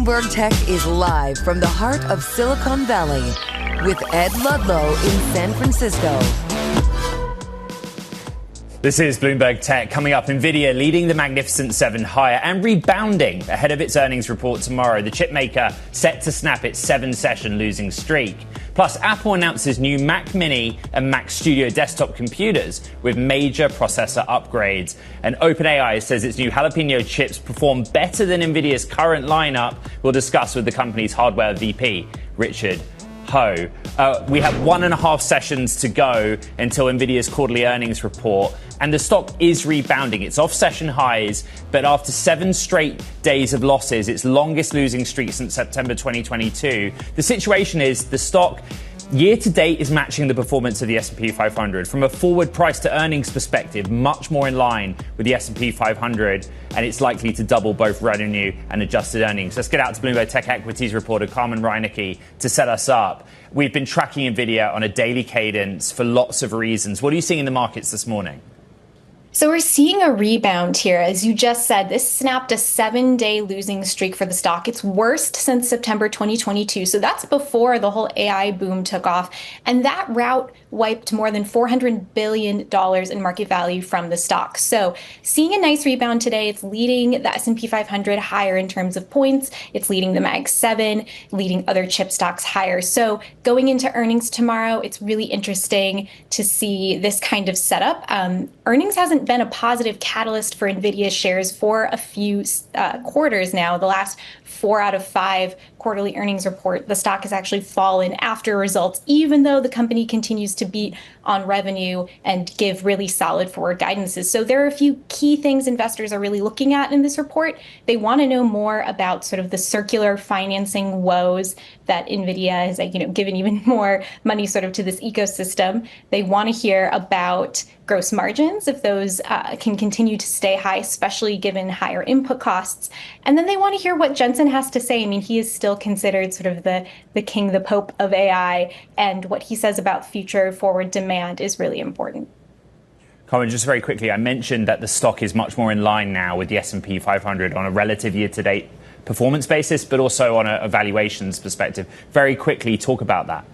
Bloomberg Tech is live from the heart of Silicon Valley with Ed Ludlow in San Francisco. This is Bloomberg Tech. Coming up, Nvidia leading the Magnificent Seven higher and rebounding ahead of its earnings report tomorrow. The chipmaker set to snap its 7-session losing streak. Plus, Apple announces new Mac Mini and Mac Studio desktop computers with major processor upgrades. And OpenAI says its new Jalapeno chips perform better than Nvidia's current lineup. We'll discuss with the company's hardware VP, Richard Ho. We have 1.5 sessions to go until Nvidia's quarterly earnings report, and the stock is rebounding. It's off session highs, but after 7 straight days of losses, its longest losing streak since September 2022. The situation is the stock year to date is matching the performance of the S&P 500. From a forward price to earnings perspective, much more in line with the S&P 500, and it's likely to double both revenue and adjusted earnings. Let's get out to Bloomberg Tech Equities reporter Carmen Reinicke to set us up. We've been tracking Nvidia on a daily cadence for lots of reasons. What are you seeing in the markets this morning? So we're seeing a rebound here. As you just said, this snapped a 7-day losing streak for the stock. It's worst since September 2022. So that's before the whole AI boom took off. And that rout wiped more than $400 billion in market value from the stock. So seeing a nice rebound today. It's leading the S&P 500 higher in terms of points. It's leading the Mag 7, leading other chip stocks higher. So going into earnings tomorrow, it's really interesting to see this kind of setup. Earnings hasn't been a positive catalyst for Nvidia shares for a few quarters now. The last 4 out of 5 quarterly earnings report, the stock has actually fallen after results, even though the company continues to beat on revenue and give really solid forward guidances. So there are a few key things investors are really looking at in this report. They want to know more about sort of the circular financing woes that Nvidia has, given even more money sort of to this ecosystem. They want to hear about gross margins, if those can continue to stay high, especially given higher input costs. And then they want to hear what Jensen has to say. I mean, he is still considered sort of the king, the pope of AI, and what he says about future forward demand is really important. Carmen, just very quickly, I mentioned that the stock is much more in line now with the S&P 500 on a relative year-to-date performance basis, but also on a valuations perspective. Very quickly, talk about that.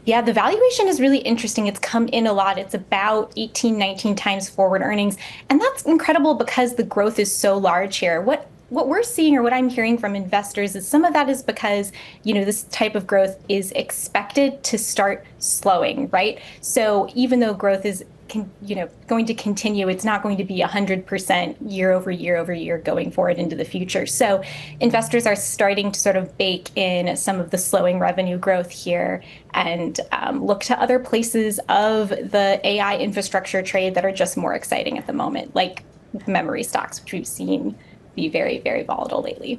Yeah, the valuation is really interesting. It's come in a lot. It's about 18, 19 times forward earnings. And that's incredible because the growth is so large here. What we're seeing, or what I'm hearing from investors, is some of that is because, this type of growth is expected to start slowing, right? So even though growth is going to continue, it's not going to be 100% year over year going forward into the future. So investors are starting to sort of bake in some of the slowing revenue growth here and look to other places of the AI infrastructure trade that are just more exciting at the moment, like memory stocks, which we've seen be very, very volatile lately.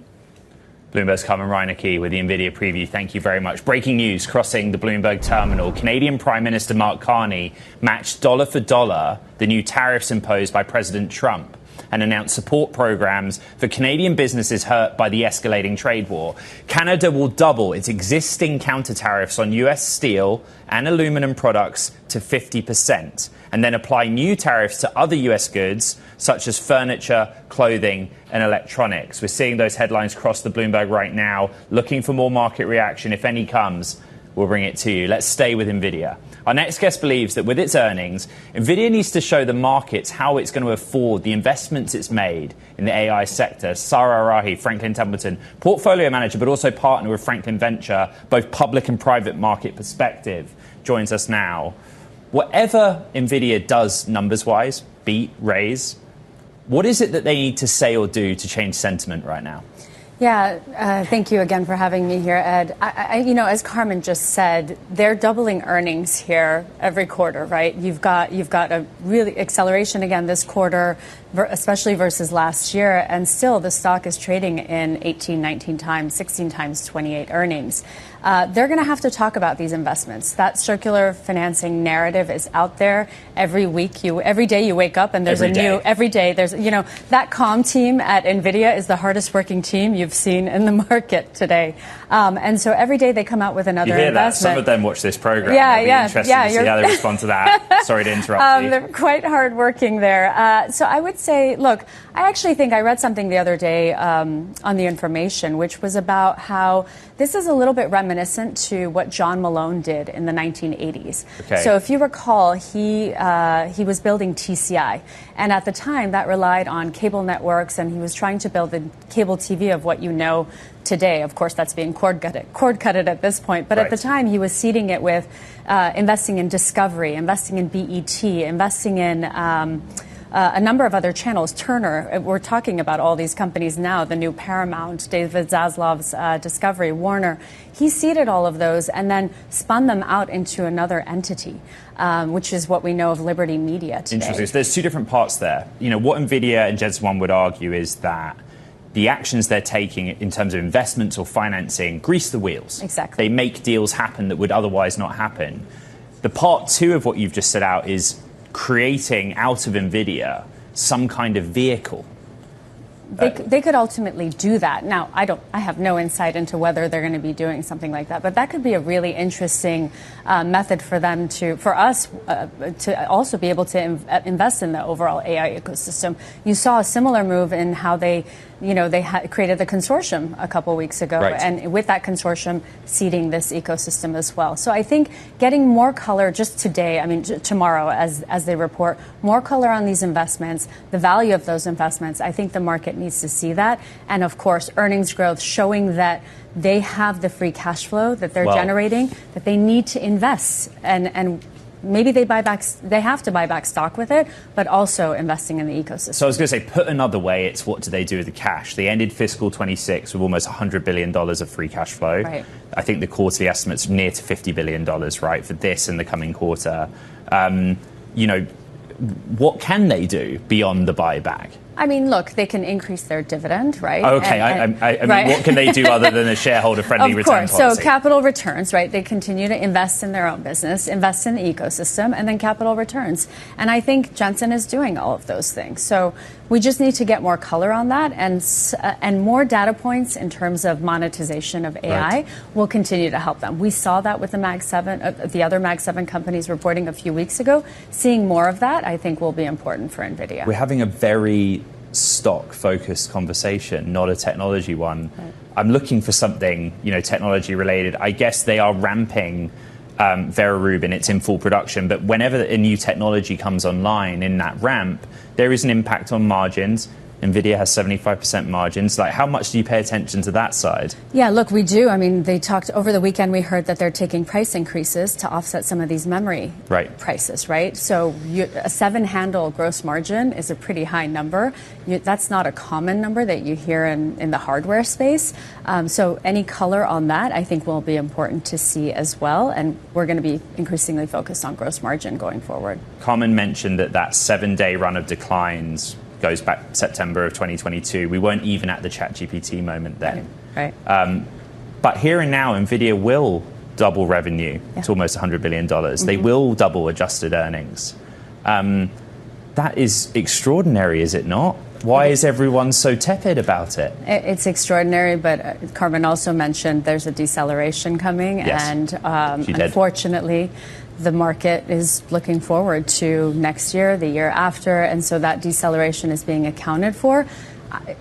Bloomberg's Carmen Reinicke with the Nvidia preview. Thank you very much. Breaking news crossing the Bloomberg terminal. Canadian Prime Minister Mark Carney matched dollar for dollar the new tariffs imposed by President Trump and announced support programs for Canadian businesses hurt by the escalating trade war. Canada will double its existing counter tariffs on U.S. steel and aluminum products to 50%, and then apply new tariffs to other U.S. goods such as furniture, clothing, and electronics. We're seeing those headlines cross the Bloomberg right now. Looking for more market reaction. If any comes, we'll bring it to you. Let's stay with Nvidia. Our next guest believes that with its earnings, Nvidia needs to show the markets how it's going to afford the investments it's made in the AI sector. Sara Araghi, Franklin Templeton, portfolio manager, but also partner with Franklin Venture, both public and private market perspective, joins us now. Whatever Nvidia does numbers-wise, beat, raise, what is it that they need to say or do to change sentiment right now? Yeah, thank you again for having me here, Ed. As Carmen just said, they're doubling earnings here every quarter, right? You've got a really acceleration again this quarter, especially versus last year, and still the stock is trading in 18, 19 times, 16 times 28 earnings. they're going to have to talk about these investments. That circular financing narrative is out there every week. Every day you wake up and there's every day there's, that comm team at Nvidia is the hardest working team you've seen in the market today. And so every day they come out with another investment. That? Some of them watch this program. Yeah, It'll be interesting to see how they respond to that. Sorry to interrupt you. They're quite hard working there. So I would say, look, I actually think I read something the other day on The Information, which was about how this is a little bit reminiscent to what John Malone did in the 1980s. Okay. So if you recall, he was building TCI. And at the time, that relied on cable networks, and he was trying to build the cable TV of what you know today. Of course, that's being cord-cutted at this point. But at the time, he was seeding it with investing in Discovery, investing in BET, investing in a number of other channels. Turner, we're talking about all these companies now, the new Paramount, David Zaslav's Discovery, Warner. He seeded all of those and then spun them out into another entity, which is what we know of Liberty Media today. Interesting. So there's two different parts there. What Nvidia and Jensen Huang would argue is that the actions they're taking in terms of investments or financing grease the wheels. Exactly. They make deals happen that would otherwise not happen. The part two of what you've just set out is creating out of Nvidia some kind of vehicle. They could ultimately do that. Now, I have no insight into whether they're going to be doing something like that, but that could be a really interesting method for us to also be able to invest in the overall AI ecosystem. You saw a similar move in how they created the consortium a couple weeks ago, and with that consortium seeding this ecosystem as well. So I think getting more color just today, tomorrow as they report, more color on these investments, the value of those investments, I think the market needs to see that. And of course, earnings growth showing that they have the free cash flow that they're generating, that they need to invest. And maybe they have to buy back stock with it, but also investing in the ecosystem. So I was going to say, put another way, it's what do they do with the cash? They ended fiscal 26 with almost $100 billion of free cash flow. Right. I think the quarterly estimate's near to $50 billion, right, for this and the coming quarter. What can they do beyond the buyback? Look, they can increase their dividend, right? Okay, I mean, what can they do other than a shareholder-friendly return policy? Of course, so capital returns, right? They continue to invest in their own business, invest in the ecosystem, and then capital returns. And I think Jensen is doing all of those things. So we just need to get more color on that, and more data points in terms of monetization of AI will continue to help them. We saw that with the Mag 7, the other Mag 7 companies reporting a few weeks ago. Seeing more of that, I think, will be important for Nvidia. We're having a very stock-focused conversation, not a technology one. Right. I'm looking for something, technology-related. I guess they are ramping Vera Rubin. It's in full production. But whenever a new technology comes online in that ramp, there is an impact on margins. Nvidia has 75% margins. How much do you pay attention to that side? Yeah, look, we do. They talked over the weekend. We heard that they're taking price increases to offset some of these memory prices, right? So a 7-handle gross margin is a pretty high number. That's not a common number that you hear in the hardware space. So any color on that, I think, will be important to see as well. And we're going to be increasingly focused on gross margin going forward. Carmen mentioned that 7-day run of declines goes back September of 2022. We weren't even at the ChatGPT moment then. Right. But here and now, Nvidia will double revenue to almost $100 billion. Mm-hmm. They will double adjusted earnings. That is extraordinary, is it not? Why is everyone so tepid about it? It's extraordinary, but Carmen also mentioned there's a deceleration coming. Yes, and unfortunately, the market is looking forward to next year, the year after, and so that deceleration is being accounted for.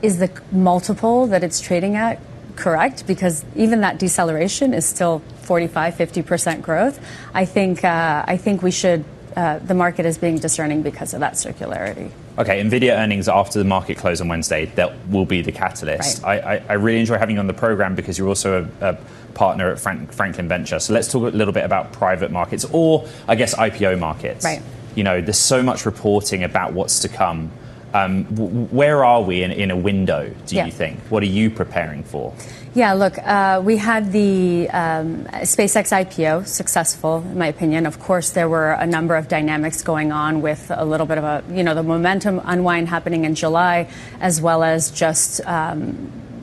Is the multiple that it's trading at correct? Because even that deceleration is still 45-50% growth. I think we should. The market is being discerning because of that circularity. Okay, Nvidia earnings after the market close on Wednesday, that will be the catalyst. Right. I really enjoy having you on the program because you're also a partner at Franklin Venture. So let's talk a little bit about private markets, or I guess IPO markets. Right. There's so much reporting about what's to come. Where are we in a window, do you think? What are you preparing for? Yeah, look, we had the SpaceX IPO successful, in my opinion. Of course, there were a number of dynamics going on with a little bit of the momentum unwind happening in July, as well as just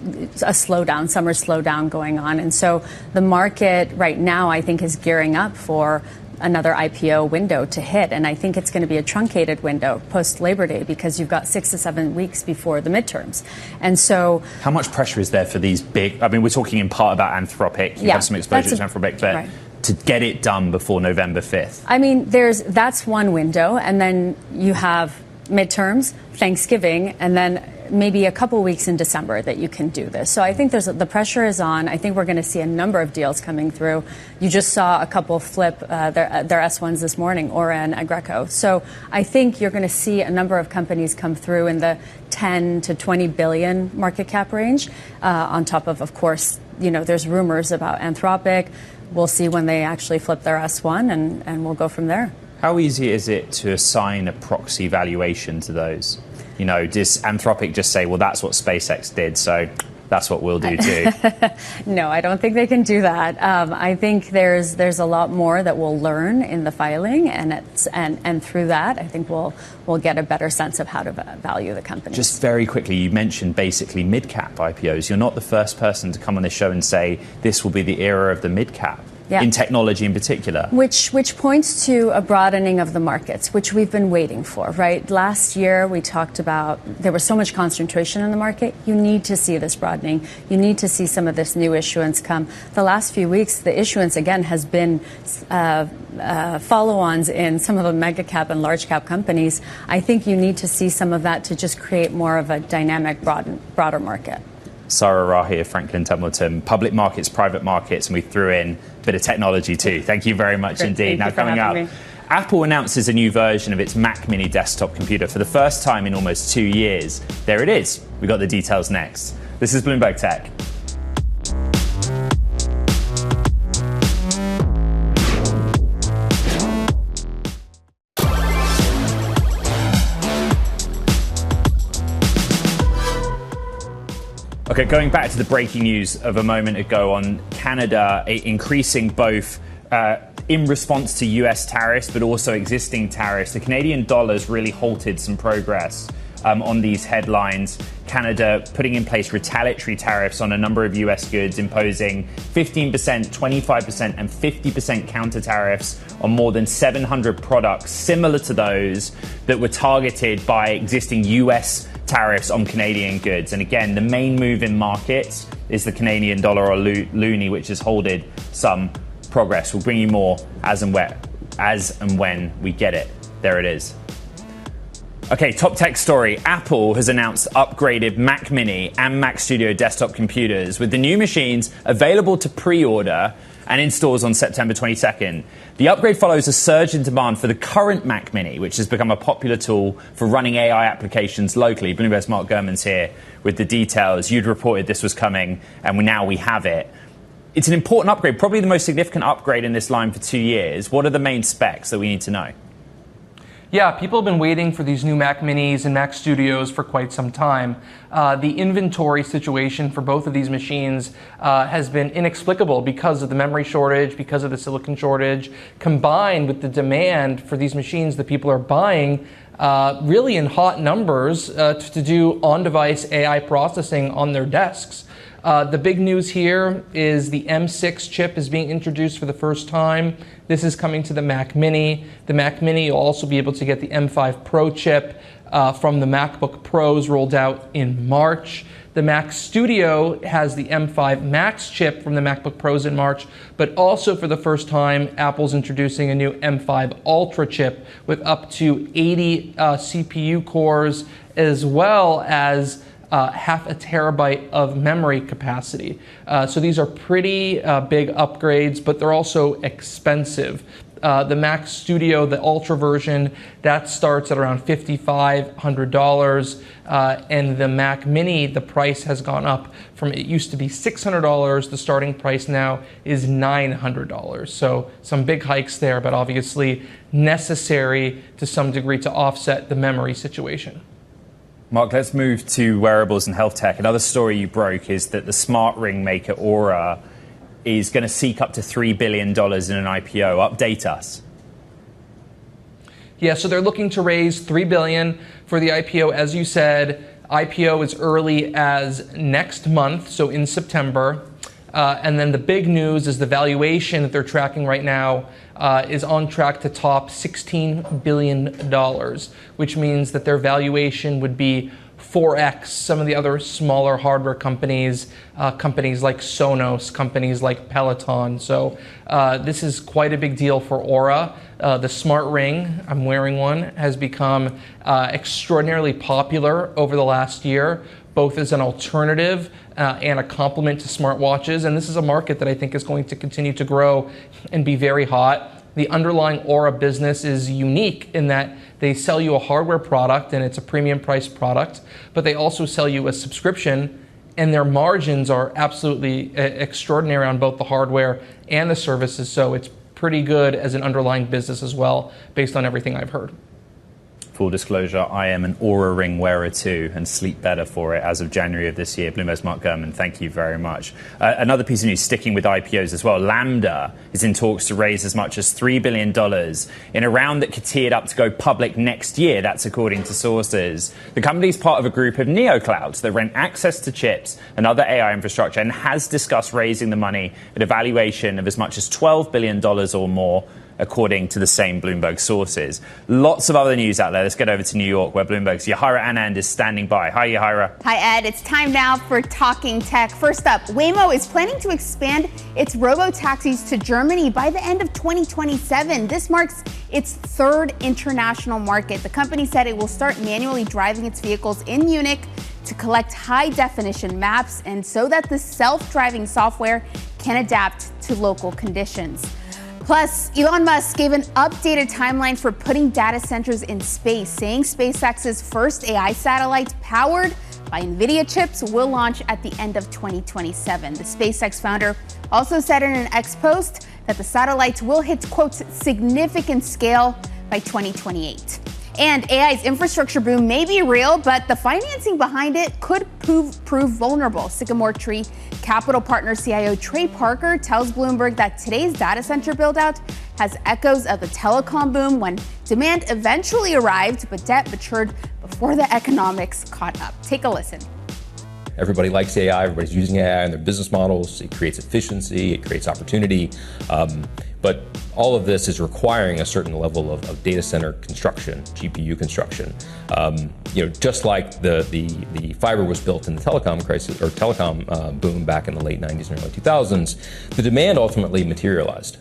slowdown, summer slowdown going on. And so the market right now, I think, is gearing up for another IPO window to hit. And I think it's going to be a truncated window post Labor Day because you've got 6 to 7 weeks before the midterms. And so how much pressure is there for these big, I mean, we're talking in part about Anthropic. You have some exposure to Anthropic, but right, to get it done before November 5th? I mean, that's one window. And then you have midterms, Thanksgiving, and then maybe a couple weeks in December that you can do this. So I think the pressure is on. I think we're going to see a number of deals coming through. You just saw a couple flip their S1s this morning, Aura and Agreco. So I think you're going to see a number of companies come through in the 10 to 20 billion market cap range. On top of course, there's rumors about Anthropic. We'll see when they actually flip their S1, and we'll go from there. How easy is it to assign a proxy valuation to those? Does Anthropic just say, well, that's what SpaceX did, so that's what we'll do too? No, I don't think they can do that. I think there's a lot more that we'll learn in the filing, and through that, I think we'll get a better sense of how to value the company. Just very quickly, you mentioned basically mid-cap IPOs. You're not the first person to come on this show and say this will be the era of the mid-cap. Yeah. In technology in particular. Which points to a broadening of the markets, which we've been waiting for, right? Last year, we talked about there was so much concentration in the market. You need to see this broadening. You need to see some of this new issuance come. The last few weeks, the issuance, again, has been follow-ons in some of the mega cap and large cap companies. I think you need to see some of that to just create more of a dynamic, broader market. Sara Araghi of Franklin Templeton, public markets, private markets, and we threw in a bit of technology too. Thank you very much indeed. Now coming up, Apple announces a new version of its Mac Mini desktop computer for the first time in almost 2 years. There it is. We got the details next. This is Bloomberg Tech. Okay, going back to the breaking news of a moment ago on Canada increasing both in response to US tariffs, but also existing tariffs. The Canadian dollar's really halted some progress on these headlines. Canada putting in place retaliatory tariffs on a number of US goods, imposing 15%, 25% and 50% counter tariffs on more than 700 products, similar to those that were targeted by existing US tariffs on Canadian goods. And again, the main move in markets is the Canadian dollar or loonie, which has holded some progress. We'll bring you more as and when we get it. There it is. Okay, top tech story. Apple has announced upgraded Mac Mini and Mac Studio desktop computers with the new machines available to pre-order and in stores on September 22nd. The upgrade follows a surge in demand for the current Mac Mini, which has become a popular tool for running AI applications locally. Bloomberg's Mark Gurman's here with the details. You'd reported this was coming, and now we have it. It's an important upgrade, probably the most significant upgrade in this line for 2 years. What are the main specs that we need to know? Yeah, people have been waiting for these new Mac Minis and Mac Studios for quite some time. The inventory situation for both of these machines has been inexplicable because of the memory shortage, because of the silicon shortage, combined with the demand for these machines that people are buying really in hot numbers to do on-device AI processing on their desks. The big news here is the M6 chip is being introduced for the first time. This is coming to the Mac Mini. The Mac Mini, you'll also be able to get the M5 Pro chip from the MacBook Pros rolled out in March. The Mac Studio has the M5 Max chip from the MacBook Pros in March, but also for the first time, Apple's introducing a new M5 Ultra chip with up to 80 CPU cores, as well as half a terabyte of memory capacity. So these are pretty big upgrades, but they're also expensive. The Mac Studio, the Ultra version, that starts at around $5,500. And the Mac Mini, the price has gone up from, it used to be $600. The starting price now is $900. So some big hikes there, but obviously necessary to some degree to offset the memory situation. Mark, let's move to wearables and health tech. Another story you broke is that the smart ring maker Aura is going to seek up to $3 billion in an IPO. Update us. Yeah, so they're looking to raise $3 billion for the IPO. As you said, IPO as early as next month, so in September. And then the big news is the valuation that they're tracking right now is on track to top $16 billion, which means that their valuation would be 4x some of the other smaller hardware companies, companies like Sonos, companies like Peloton. So this is quite a big deal for Aura. The smart ring, I'm wearing one, has become extraordinarily popular over the last year, both as an alternative and a complement to smartwatches. And this is a market that I think is going to continue to grow and be very hot. The underlying Aura business is unique in that they sell you a hardware product and it's a premium priced product, but they also sell you a subscription, and their margins are absolutely extraordinary on both the hardware and the services. So it's pretty good as an underlying business as well, based on everything I've heard. Full disclosure, I am an Aura Ring wearer too and sleep better for it as of January of this year. Bloomberg's Mark Gurman, thank you very much. Another piece of news sticking with IPOs as well. Lambda is in talks to raise as much as $3 billion in a round that could tee it up to go public next year. That's according to sources. The company is part of a group of neoclouds that rent access to chips and other AI infrastructure and has discussed raising the money at a valuation of as much as $12 billion or more, according to the same Bloomberg sources. Lots of other news out there. Let's get over to New York, where Bloomberg's Yahira Anand is standing by. Hi, Yahira. Hi, Ed. It's time now for Talking Tech. First up, Waymo is planning to expand its robo-taxis to Germany by the end of 2027. This marks its third international market. The company said it will start manually driving its vehicles in Munich to collect high-definition maps and so that the self-driving software can adapt to local conditions. Plus, Elon Musk gave an updated timeline for putting data centers in space, saying SpaceX's first AI satellite powered by Nvidia chips will launch at the end of 2027. The SpaceX founder also said in an X post that the satellites will hit, quote, significant scale by 2028. And AI's infrastructure boom may be real, but the financing behind it could prove vulnerable. Sycamore Tree Capital Partners CIO Trey Parker tells Bloomberg that today's data center buildout has echoes of the telecom boom when demand eventually arrived, but debt matured before the economics caught up. Take a listen. Everybody likes AI, everybody's using AI in their business models. It creates efficiency, it creates opportunity. But all of this is requiring a certain level of data center construction, GPU construction. Just like the fiber was built in the telecom crisis or telecom boom back in the late 90s and early 2000s, the demand ultimately materialized.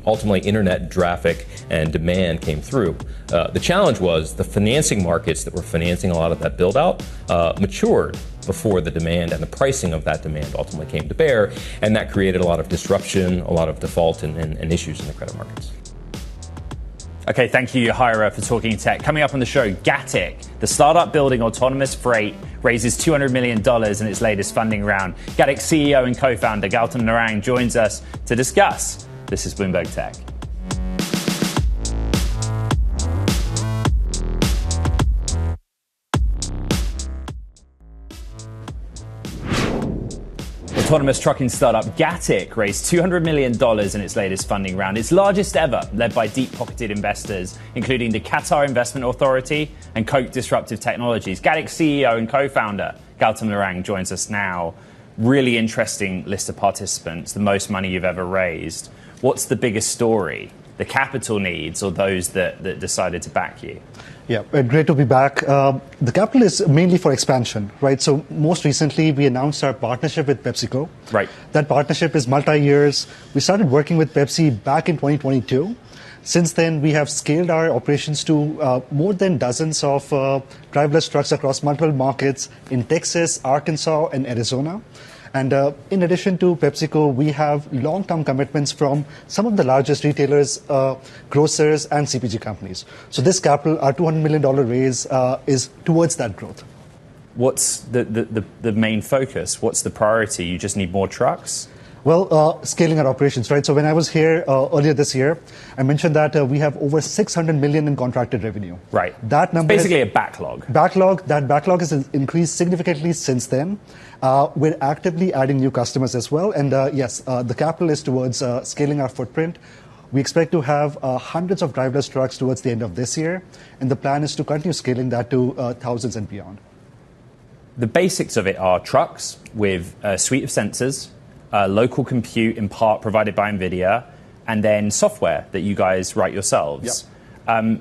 Ultimately, internet traffic and demand came through. The challenge was the financing markets that were financing a lot of that build out matured before the demand and the pricing of that demand ultimately came to bear, and that created a lot of disruption, a lot of default and issues in the credit markets. Okay, thank you, Yahira, for talking tech. Coming up on the show, Gatik, the startup building autonomous freight, raises $200 million in its latest funding round. Gatik CEO and co-founder Gautam Narang joins us to discuss. This is Bloomberg Tech. Autonomous trucking startup Gatik raised $200 million in its latest funding round, its largest ever, led by deep-pocketed investors, including the Qatar Investment Authority and Koch Disruptive Technologies. Gatik CEO and co-founder Gautam Narang joins us now. Really interesting list of participants, the most money you've ever raised. What's the biggest story? The capital needs or those that decided to back you? Yeah, great to be back. The capital is mainly for expansion, right? So most recently, we announced our partnership with PepsiCo. Right. That partnership is multi-years. We started working with Pepsi back in 2022. Since then, we have scaled our operations to more than dozens of driverless trucks across multiple markets in Texas, Arkansas, and Arizona. And in addition to PepsiCo, we have long-term commitments from some of the largest retailers, grocers, and CPG companies. So this capital, our $200 million raise, is towards that growth. What's the main focus? What's the priority? You just need more trucks? Well, scaling our operations, right? So when I was here earlier this year, I mentioned that we have over $600 million in contracted revenue. Right. That number it's basically a backlog. That backlog has increased significantly since then. We're actively adding new customers as well. And yes, the capital is towards scaling our footprint. We expect to have hundreds of driverless trucks towards the end of this year. And the plan is to continue scaling that to thousands and beyond. the basics of it are trucks with a suite of sensors, local compute in part provided by Nvidia, and then software that you guys write yourselves. Yep.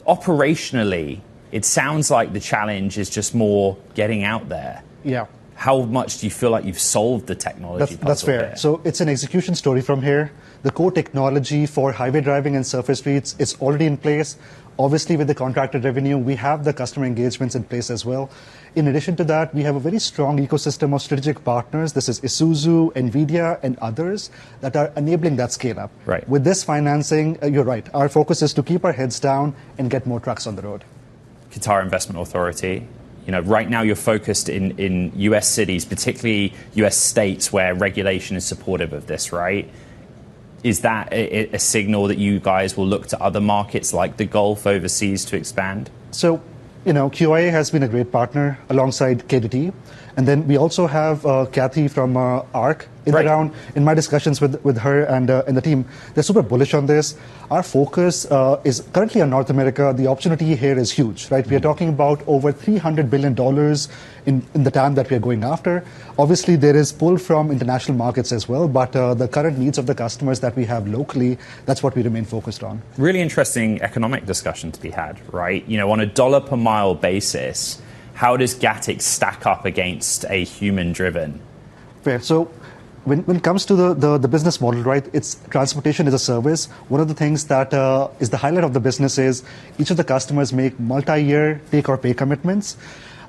Operationally, it sounds like the challenge is just more getting out there. Yeah. How much do you feel like you've solved the technology puzzle? That's fair. Here? So it's an execution story from here. The core technology for highway driving and surface streets is already in place. Obviously, with the contracted revenue, we have the customer engagements in place as well. In addition to that, we have a very strong ecosystem of strategic partners. This is Isuzu, Nvidia, and others that are enabling that scale up. Right. With this financing, you're right. Our focus is to keep our heads down and get more trucks on the road. Qatar Investment Authority. Right now you're focused in US cities, particularly US states where regulation is supportive of this, right? Is that a signal that you guys will look to other markets like the Gulf overseas to expand? So, QIA has been a great partner alongside KDT. And then we also have Kathy from ARC in the round. In my discussions with her and the team, they're super bullish on this. Our focus is currently on North America. The opportunity here is huge, right? We are talking about over $300 billion in the TAM that we are going after. Obviously, there is pull from international markets as well, but the current needs of the customers that we have locally, that's what we remain focused on. Really interesting economic discussion to be had, right? On a dollar per mile basis, how does Gatik stack up against a human-driven? Fair. So when it comes to the business model, right, it's transportation is a service. One of the things that is the highlight of the business is each of the customers make multi-year take-or-pay commitments.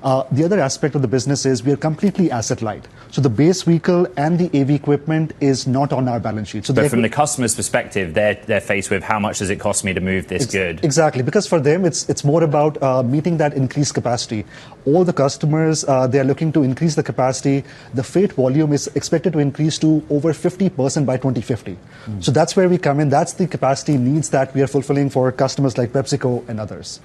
The other aspect of the business is we are completely asset light. So the base vehicle and the AV equipment is not on our balance sheet. So but from the customer's perspective, they're faced with how much does it cost me to move this good? Exactly, because for them, it's more about meeting that increased capacity. All the customers, they are looking to increase the capacity. The freight volume is expected to increase to over 50% by 2050. So that's where we come in. That's the capacity needs that we are fulfilling for customers like PepsiCo and others.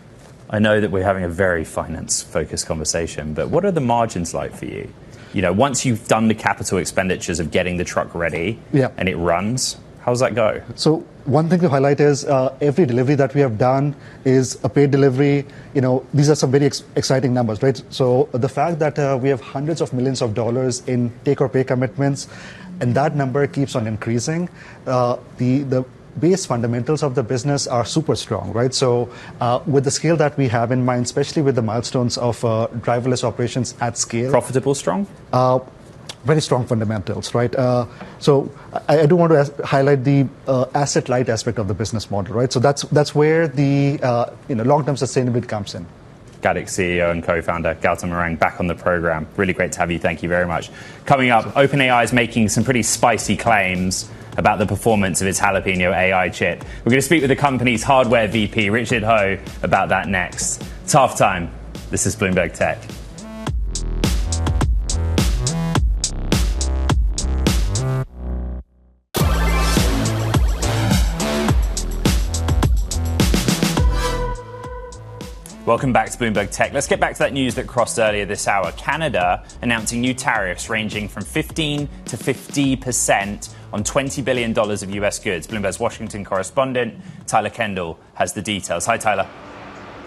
I know that we're having a very finance-focused conversation, but what are the margins like for you? Once you've done the capital expenditures of getting the truck ready and it runs, how does that go? So one thing to highlight is every delivery that we have done is a paid delivery. These are some very exciting numbers, right? So the fact that we have hundreds of millions of dollars in take-or-pay commitments, and that number keeps on increasing, the base fundamentals of the business are super strong, right? So with the scale that we have in mind, especially with the milestones of driverless operations at scale. Profitable, strong? Very strong fundamentals, right? So I do want to highlight the asset light aspect of the business model, right? So that's where the long-term sustainability comes in. Gatik CEO and co-founder Gautam Narang back on the program. Really great to have you. Thank you very much. Coming up, OpenAI is making some pretty spicy claims about the performance of its Jalapeno AI chip. We're going to speak with the company's hardware VP, Richard Ho, about that next. It's halftime. This is Bloomberg Tech. Welcome back to Bloomberg Tech. Let's get back to that news that crossed earlier this hour. Canada announcing new tariffs ranging from 15 to 50% on $20 billion of US goods. Bloomberg's Washington correspondent, Tyler Kendall, has the details. Hi, Tyler.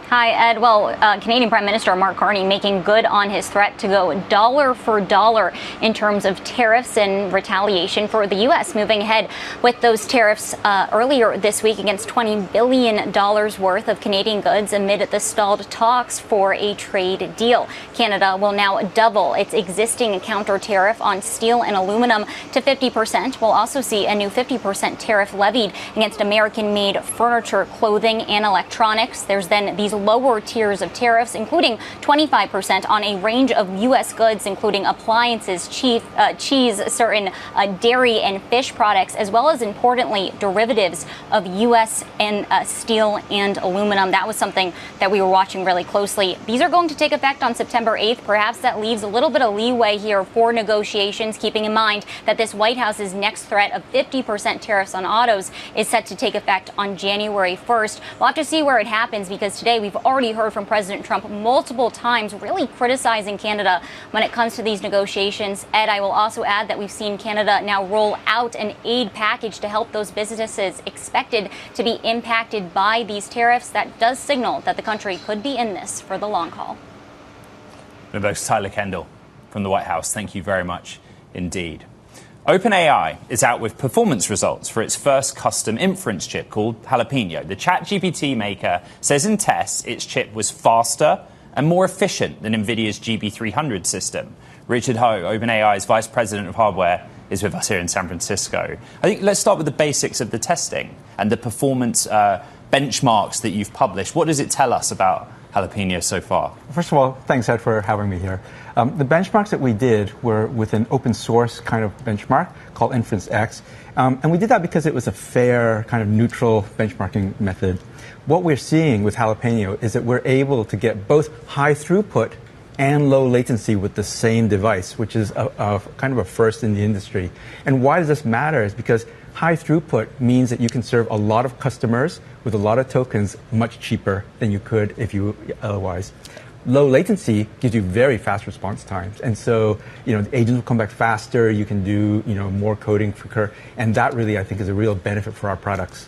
Hi, Ed. Well, Canadian Prime Minister Mark Carney making good on his threat to go dollar for dollar in terms of tariffs and retaliation for the U.S. moving ahead with those tariffs earlier this week against $20 billion worth of Canadian goods amid the stalled talks for a trade deal. Canada will now double its existing counter tariff on steel and aluminum to 50%. We'll also see a new 50% tariff levied against American-made furniture, clothing, and electronics. There's then these lower tiers of tariffs, including 25% on a range of U.S. goods, including appliances, cheese, certain dairy and fish products, as well as, importantly, derivatives of U.S. and steel and aluminum. That was something that we were watching really closely. These are going to take effect on September 8th. Perhaps that leaves a little bit of leeway here for negotiations, keeping in mind that this White House's next threat of 50% tariffs on autos is set to take effect on January 1st. We'll have to see where it happens, because today we've already heard from President Trump multiple times really criticizing Canada when it comes to these negotiations. Ed, I will also add that we've seen Canada now roll out an aid package to help those businesses expected to be impacted by these tariffs. That does signal that the country could be in this for the long haul. Bloomberg's Tyler Kendall from the White House. Thank you very much indeed. OpenAI is out with performance results for its first custom inference chip called Jalapeno. The ChatGPT maker says in tests its chip was faster and more efficient than Nvidia's GB300 system. Richard Ho, OpenAI's Vice President of Hardware, is with us here in San Francisco. I think let's start with the basics of the testing and the performance benchmarks that you've published. What does it tell us about Jalapeno so far? First of all, thanks, Ed, for having me here. The benchmarks that we did were with an open source kind of benchmark called Inference X. And we did that because it was a fair, kind of neutral benchmarking method. What we're seeing with Jalapeno is that we're able to get both high throughput and low latency with the same device, which is a kind of a first in the industry. And why does this matter is because high throughput means that you can serve a lot of customers with a lot of tokens much cheaper than you could if you otherwise. Low latency gives you very fast response times. And so, the agents will come back faster, you can do, more coding for Kerr, and that really, I think, is a real benefit for our products.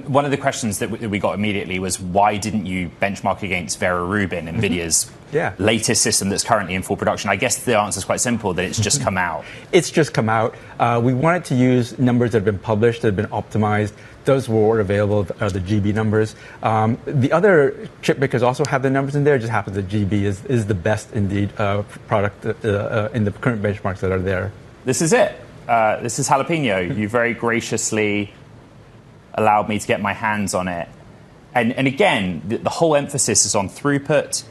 One of the questions that we got immediately was why didn't you benchmark against Vera Rubin, NVIDIA's latest system that's currently in full production? I guess the answer is quite simple, that it's just come out. It's just come out. We wanted to use numbers that have been published, that have been optimized. Those were available, the GB numbers. The other chip makers also have the numbers in there. It just happens that GB is the best, indeed, product in the current benchmarks that are there. This is it. This is Jalapeno. You very graciously allowed me to get my hands on it. And again, the whole emphasis is on throughput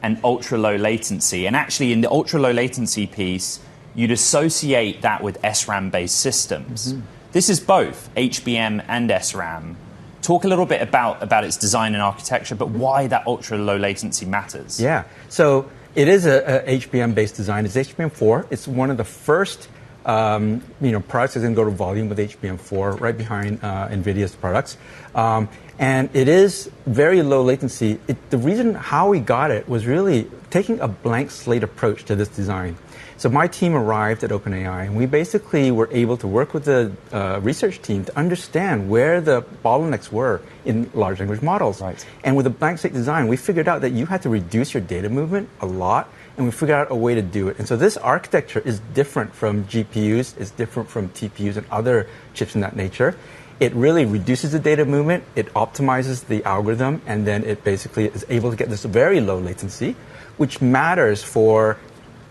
and ultra-low latency. And actually, in the ultra-low latency piece, you'd associate that with SRAM-based systems. Mm-hmm. This is both HBM and SRAM. Talk a little bit about its design and architecture, but why that ultra-low latency matters. Yeah, so it is a HBM-based design. It's HBM4. It's one of the first products is going to go to volume with HBM4 right behind NVIDIA's products. And it is very low latency. The reason how we got it was really taking a blank slate approach to this design. So my team arrived at OpenAI, and we basically were able to work with the research team to understand where the bottlenecks were in large language models. Right. And with a blank slate design, we figured out that you had to reduce your data movement a lot, and we figured out a way to do it. And so this architecture is different from GPUs, it's different from TPUs and other chips in that nature. It really reduces the data movement, it optimizes the algorithm, and then it basically is able to get this very low latency, which matters for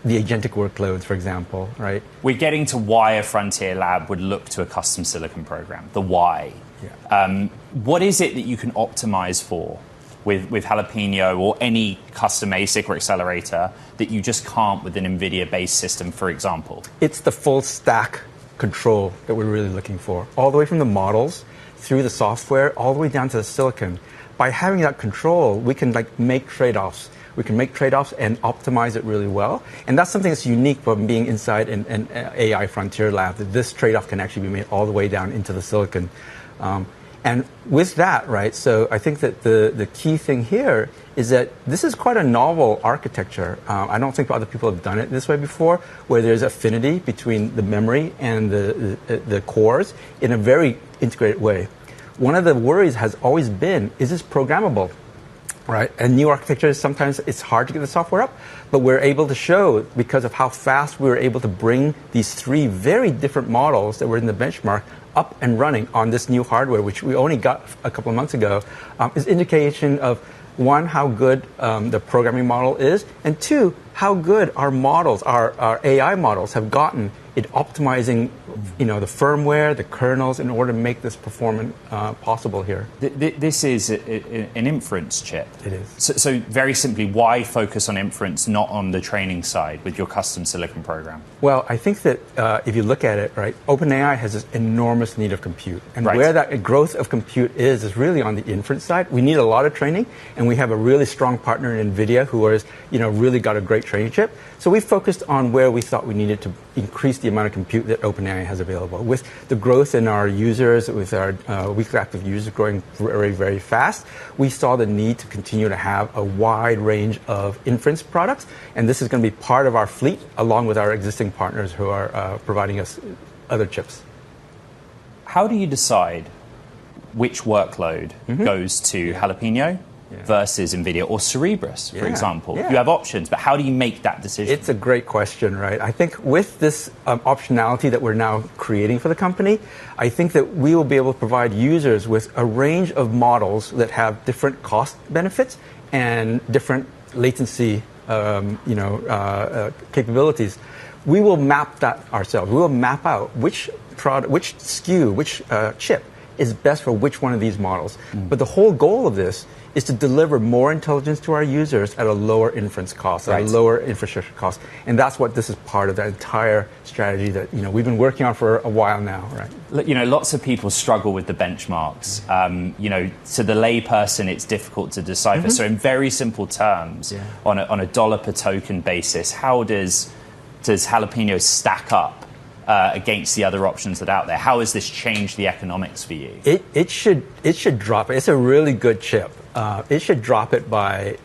the agentic workloads, for example, right? We're getting to why a frontier lab would look to a custom silicon program, the why. Yeah. What is it that you can optimize for with Jalapeno or any custom ASIC or accelerator that you just can't with an NVIDIA-based system, for example? It's the full stack control that we're really looking for, all the way from the models through the software, all the way down to the silicon. By having that control, we can make trade-offs. We can make trade-offs and optimize it really well. And that's something that's unique from being inside an AI frontier lab, that this trade-off can actually be made all the way down into the silicon. And with that, right, so I think that the key thing here is that this is quite a novel architecture. I don't think other people have done it this way before, where there's affinity between the memory and the cores in a very integrated way. One of the worries has always been, is this programmable? Right, and new architectures, sometimes it's hard to get the software up, but we're able to show, because of how fast we were able to bring these three very different models that were in the benchmark up and running on this new hardware, which we only got a couple of months ago, is indication of, one, how good the programming model is, and two, how good our models, our AI models have gotten at optimizing, the firmware, the kernels, in order to make this performance possible here. This is an inference chip. It is. So very simply, why focus on inference, not on the training side with your custom silicon program? Well, I think that if you look at it, right, OpenAI has this enormous need of compute. And where that growth of compute is really on the inference side. We need a lot of training, and we have a really strong partner in Nvidia who has, really got a great training chip. So we focused on where we thought we needed to increase the amount of compute that OpenAI has available. With the growth in our users, with our weekly active users growing very, very fast, we saw the need to continue to have a wide range of inference products, and this is going to be part of our fleet, along with our existing partners who are providing us other chips. How do you decide which workload goes to Jalapeno versus Nvidia or Cerebras, for example? Yeah. You have options, but how do you make that decision? It's a great question, right? I think with this optionality that we're now creating for the company, I think that we will be able to provide users with a range of models that have different cost benefits and different latency capabilities. We will map that ourselves. We will map out which product, which SKU, which chip is best for which one of these models. But the whole goal of this is to deliver more intelligence to our users at a lower inference cost, at a lower infrastructure cost. And that's what this is part of that entire strategy that we've been working on for a while now, right? Lots of people struggle with the benchmarks. To the layperson, it's difficult to decipher. So in very simple terms, on a dollar per token basis, how does Jalapeno stack up against the other options that are out there? How has this changed the economics for you? It should drop it. It's a really good chip. It should drop it by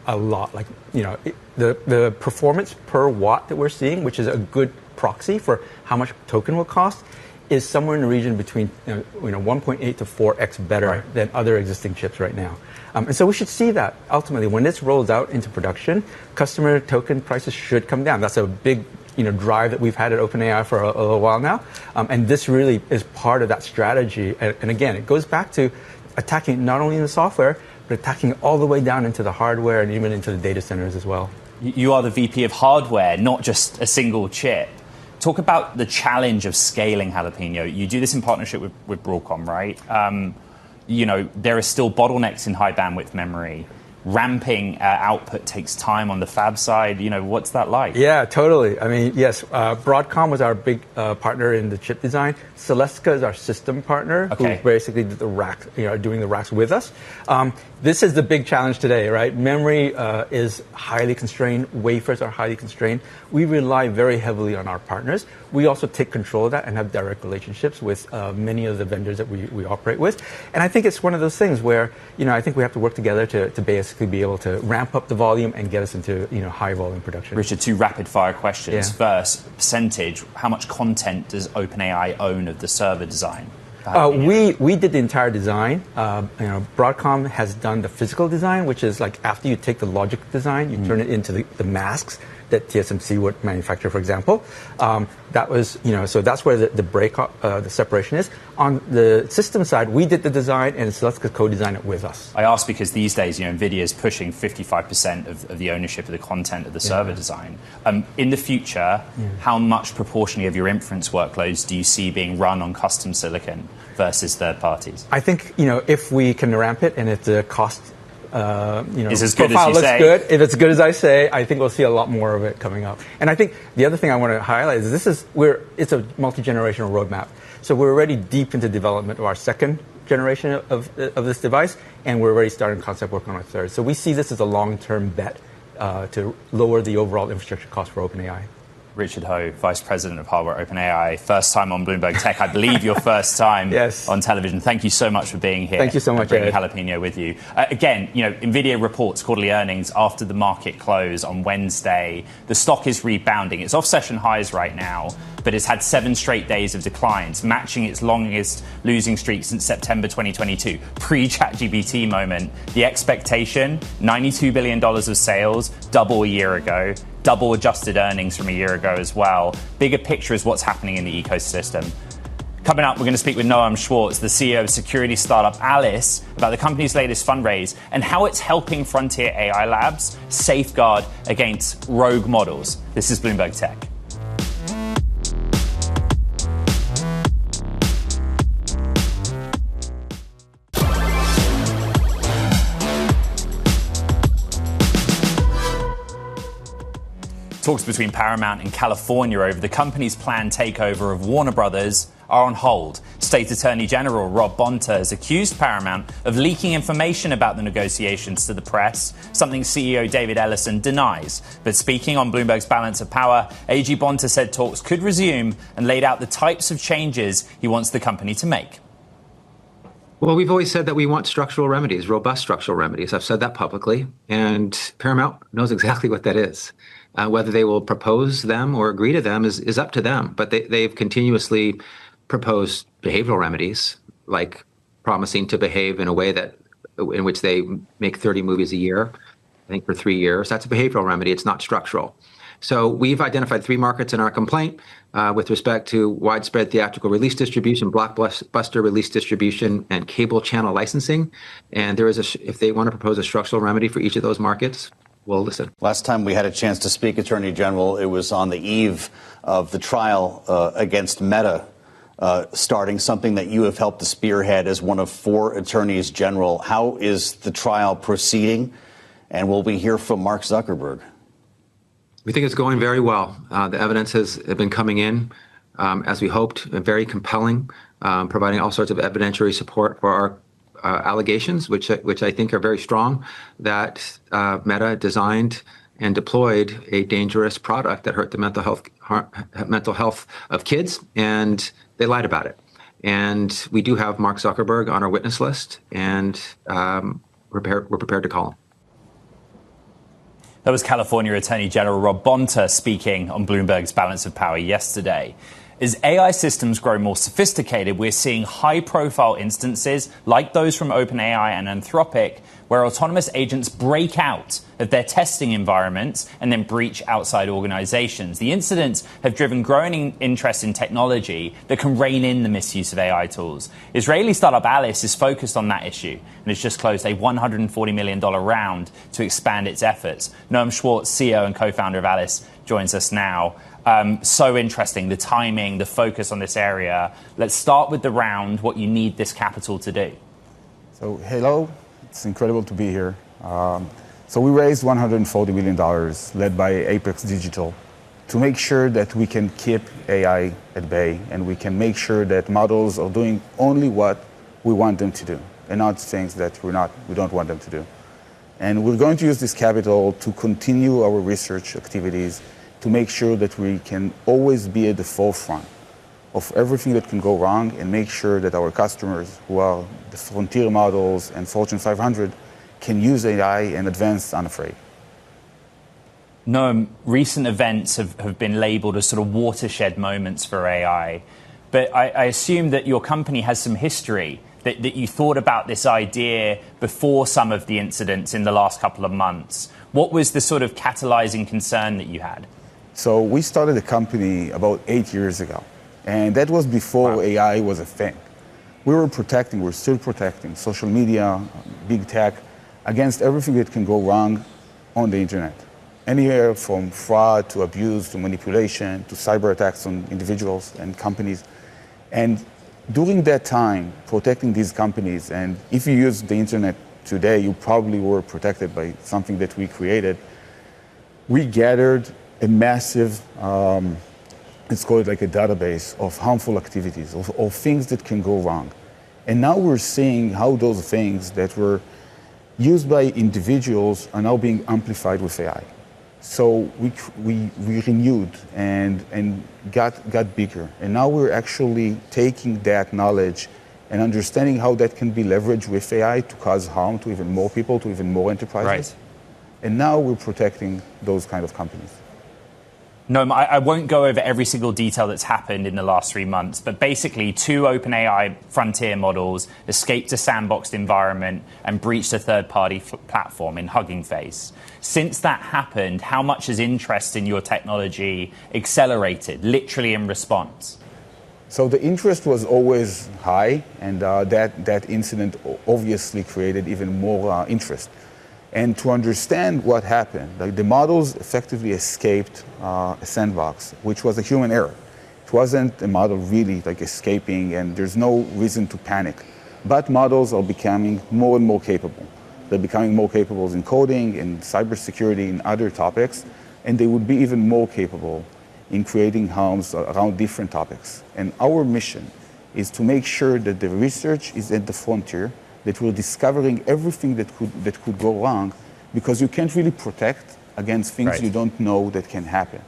a lot. The performance per watt that we're seeing, which is a good proxy for how much token will cost, is somewhere in the region between 1.8 to 4x better than other existing chips right now. And so we should see that ultimately when this rolls out into production, customer token prices should come down. That's a big drive that we've had at OpenAI for a little while now. And this really is part of that strategy. And again, it goes back to attacking not only the software, but attacking all the way down into the hardware and even into the data centers as well. You are the VP of hardware, not just a single chip. Talk about the challenge of scaling Jalapeno. You do this in partnership with Broadcom, right? There are still bottlenecks in high bandwidth memory. Ramping output takes time on the fab side. What's that like? Yeah, totally. I mean, yes, Broadcom was our big partner in the chip design. Celestica is our system partner, who basically did the racks, doing the racks with us. This is the big challenge today, right? Memory is highly constrained. Wafers are highly constrained. We rely very heavily on our partners. We also take control of that and have direct relationships with many of the vendors that we operate with. And I think it's one of those things where, I think we have to work together to basically be able to ramp up the volume and get us into, high volume production. Richard, 2 rapid fire questions. First, percentage, how much content does OpenAI own of the server design? We did the entire design. Broadcom has done the physical design, which is like after you take the logic design, you turn it into the masks that TSMC would manufacture, for example. That was, so that's where the breakup, the separation is. On the system side, we did the design and Celestica co-designed it with us. I ask because these days, Nvidia is pushing 55% of the ownership of the content of the server design. In the future, how much proportionally of your inference workloads do you see being run on custom silicon versus third parties? I think, if we can ramp it and if the cost is as good as you say. Good. If it's good as I say, I think we'll see a lot more of it coming up. And I think the other thing I want to highlight is it's a multi-generational roadmap. So we're already deep into development of our second generation of this device, and we're already starting concept work on our third. So we see this as a long-term bet to lower the overall infrastructure cost for OpenAI. Richard Ho, Vice President of Hardware at OpenAI, first time on Bloomberg Tech. I believe your first time on television. Thank you so much for being here. Thank you so much, bringing Ed. Jalapeno with you. Again, Nvidia reports quarterly earnings after the market close on Wednesday. The stock is rebounding. It's off session highs right now, but it's had 7 straight days of declines, matching its longest losing streak since September 2022, pre-ChatGPT moment. The expectation, $92 billion of sales, double a year ago. Double adjusted earnings from a year ago as well. Bigger picture is what's happening in the ecosystem. Coming up, we're going to speak with Noam Schwartz, the CEO of security startup Alice, about the company's latest fundraise and how it's helping frontier AI labs safeguard against rogue models. This is Bloomberg Tech. Talks between Paramount and California over the company's planned takeover of Warner Brothers are on hold. State Attorney General Rob Bonta has accused Paramount of leaking information about the negotiations to the press, something CEO David Ellison denies. But speaking on Bloomberg's Balance of Power, AG Bonta said talks could resume and laid out the types of changes he wants the company to make. Well, we've always said that we want structural remedies, robust structural remedies. I've said that publicly, and Paramount knows exactly what that is. Whether they will propose them or agree to them is up to them. But they've continuously proposed behavioral remedies, like promising to behave in a way that in which they make 30 movies a year, I think for 3 years. That's a behavioral remedy. It's not structural. So we've identified 3 markets in our complaint with respect to widespread theatrical release distribution, blockbuster release distribution, and cable channel licensing. And there is if they want to propose a structural remedy for each of those markets, we'll listen. Last time we had a chance to speak, Attorney General, it was on the eve of the trial against Meta starting, something that you have helped to spearhead as one of 4 attorneys general. How is the trial proceeding? And will we hear from Mark Zuckerberg? We think it's going very well. The evidence has been coming in, as we hoped, very compelling, providing all sorts of evidentiary support for our allegations, which I think are very strong, that Meta designed and deployed a dangerous product that hurt the mental health of kids, and they lied about it. And we do have Mark Zuckerberg on our witness list, and we're prepared to call him. That was California Attorney General Rob Bonta speaking on Bloomberg's Balance of Power yesterday. As AI systems grow more sophisticated, we're seeing high-profile instances like those from OpenAI and Anthropic, where autonomous agents break out of their testing environments and then breach outside organizations. The incidents have driven growing interest in technology that can rein in the misuse of AI tools. Israeli startup Alice is focused on that issue and has just closed a $140 million round to expand its efforts. Noam Schwartz, CEO and co-founder of Alice, joins us now. So interesting, the timing, the focus on this area. Let's start with the round, what you need this capital to do. So, hello. It's incredible to be here. So we raised $140 million, led by Apex Digital, to make sure that we can keep AI at bay and we can make sure that models are doing only what we want them to do and not things that we don't want them to do. And we're going to use this capital to continue our research activities to make sure that we can always be at the forefront of everything that can go wrong and make sure that our customers, who are the frontier models and Fortune 500, can use AI and advance unafraid. Noam, recent events have been labeled as sort of watershed moments for AI. But I assume that your company has some history, that you thought about this idea before some of the incidents in the last couple of months. What was the sort of catalyzing concern that you had? So we started the company about 8 years ago. And that was before AI was a thing. We're still protecting social media, big tech, against everything that can go wrong on the internet. Anywhere from fraud to abuse to manipulation to cyber attacks on individuals and companies. And during that time, protecting these companies, and if you use the internet today, you probably were protected by something that we created. We gathered a massive, let's call it like a database of harmful activities, of things that can go wrong. And now we're seeing how those things that were used by individuals are now being amplified with AI. So we renewed and got bigger. And now we're actually taking that knowledge and understanding how that can be leveraged with AI to cause harm to even more people, to even more enterprises. Right. And now we're protecting those kind of companies. No, I won't go over every single detail that's happened in the last 3 months, but basically 2 OpenAI frontier models escaped a sandboxed environment and breached a third-party platform in Hugging Face. Since that happened, how much has interest in your technology accelerated, literally in response? So the interest was always high, and that incident obviously created even more interest. And to understand what happened, like the models effectively escaped a sandbox, which was a human error. It wasn't a model really like escaping, and there's no reason to panic. But models are becoming more and more capable. They're becoming more capable in coding, in cybersecurity, in other topics, and they would be even more capable in creating harms around different topics. And our mission is to make sure that the research is at the frontier, that we're discovering everything that could go wrong, because you can't really protect against things you don't know that can happen.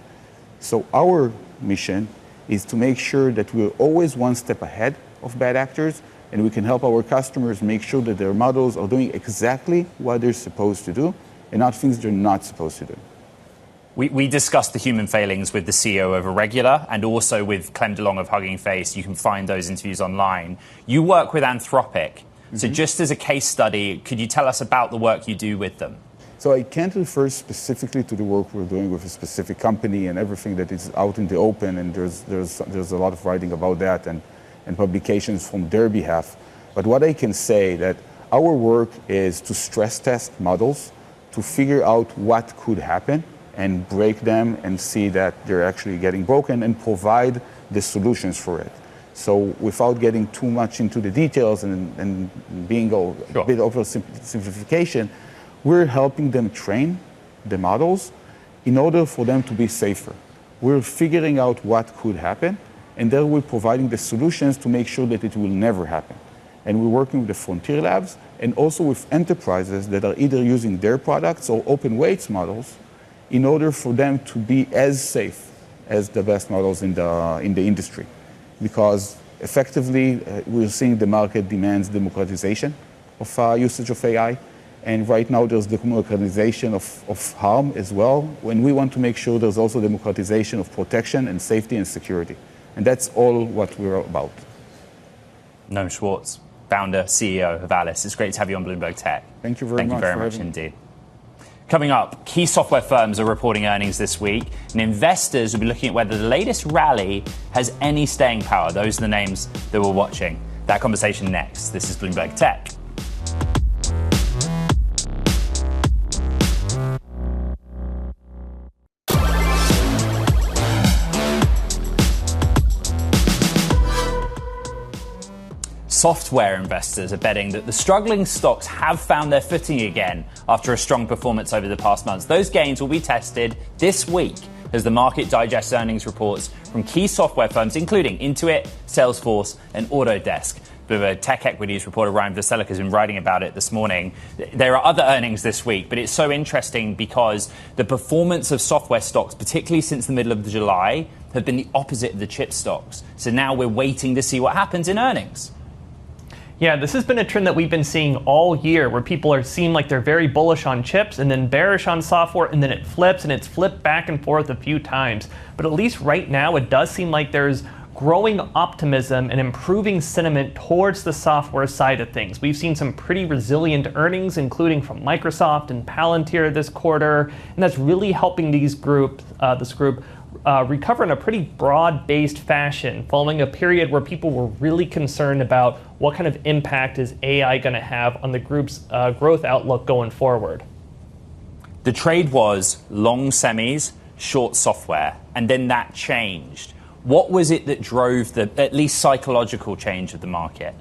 So our mission is to make sure that we're always one step ahead of bad actors, and we can help our customers make sure that their models are doing exactly what they're supposed to do and not things they're not supposed to do. We discussed the human failings with the CEO of Irregular and also with Clem DeLong of Hugging Face. You can find those interviews online. You work with Anthropic. So just as a case study, could you tell us about the work you do with them? So I can't refer specifically to the work we're doing with a specific company and everything that is out in the open, and there's a lot of writing about that and publications from their behalf. But what I can say that our work is to stress test models to figure out what could happen and break them and see that they're actually getting broken and provide the solutions for it. So without getting too much into the details and being a bit over simplification, we're helping them train the models in order for them to be safer. We're figuring out what could happen, and then we're providing the solutions to make sure that it will never happen. And we're working with the frontier labs and also with enterprises that are either using their products or open weights models in order for them to be as safe as the best models in the industry. Because effectively, we're seeing the market demands democratization of usage of AI. And right now, there's democratization of harm as well, when we want to make sure there's also democratization of protection and safety and security. And that's all what we're about. Noam Schwartz, founder, CEO of Alice. It's great to have you on Bloomberg Tech. Thank you very much. Thank you very much indeed. Coming up, key software firms are reporting earnings this week, and investors will be looking at whether the latest rally has any staying power. Those are the names that we're watching. That conversation next. This is Bloomberg Tech. Software investors are betting that the struggling stocks have found their footing again after a strong performance over the past months. Those gains will be tested this week as the market digests earnings reports from key software firms, including Intuit, Salesforce, and Autodesk. Bloomberg Tech Equities reporter Vlastelica has been writing about it this morning. There are other earnings this week, but it's so interesting because the performance of software stocks, particularly since the middle of July, have been the opposite of the chip stocks. So now we're waiting to see what happens in earnings. Yeah, this has been a trend that we've been seeing all year, where people seem like they're very bullish on chips and then bearish on software, and then it flips, and it's flipped back and forth a few times. But at least right now, it does seem like there's growing optimism and improving sentiment towards the software side of things. We've seen some pretty resilient earnings, including from Microsoft and Palantir this quarter, and that's really helping this group recover in a pretty broad-based fashion, following a period where people were really concerned about what kind of impact is AI going to have on the group's growth outlook going forward. The trade was long semis, short software, and then that changed. What was it that drove the at least psychological change of the market?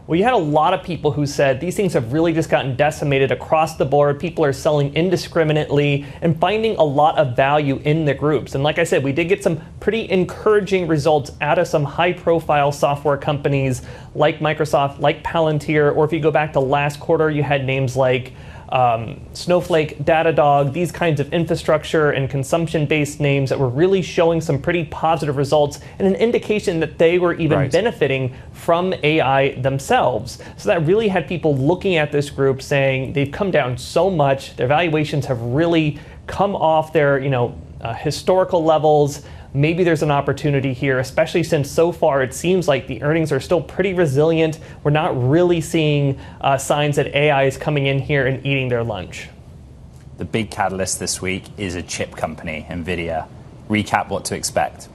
Well, you had a lot of people who said these things have really just gotten decimated across the board. People are selling indiscriminately and finding a lot of value in the groups. And like I said, we did get some pretty encouraging results out of some high-profile software companies like Microsoft, like Palantir, or if you go back to last quarter, you had names like Snowflake, Datadog, these kinds of infrastructure and consumption-based names that were really showing some pretty positive results and an indication that they were even benefiting from AI themselves. So that really had people looking at this group saying they've come down so much, their valuations have really come off their historical levels. Maybe there's an opportunity here, especially since so far it seems like the earnings are still pretty resilient. We're not really seeing signs that AI is coming in here and eating their lunch. The big catalyst this week is a chip company, Nvidia. Recap what to expect.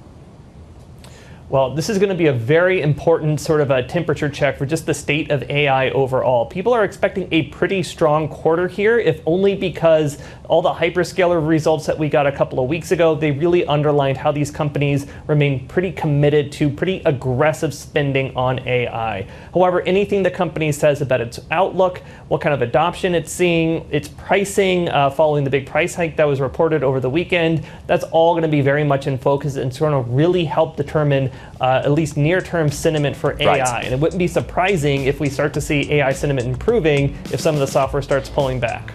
Well, this is going to be a very important sort of a temperature check for just the state of AI overall. People are expecting a pretty strong quarter here, if only because all the hyperscaler results that we got a couple of weeks ago, they really underlined how these companies remain pretty committed to pretty aggressive spending on AI. However, anything the company says about its outlook, what kind of adoption it's seeing, its pricing following the big price hike that was reported over the weekend, that's all going to be very much in focus and it's going to really help determine at least near-term sentiment for AI. And it wouldn't be surprising if we start to see AI sentiment improving if some of the software starts pulling back.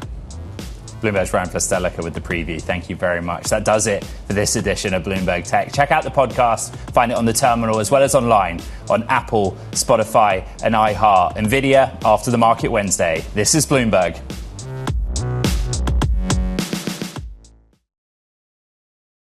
Bloomberg's Vlastelica with the preview. Thank you very much. That does it for this edition of Bloomberg Tech. Check out the podcast, find it on the terminal as well as online on Apple, Spotify, and iHeart. Nvidia after the market Wednesday. This is Bloomberg.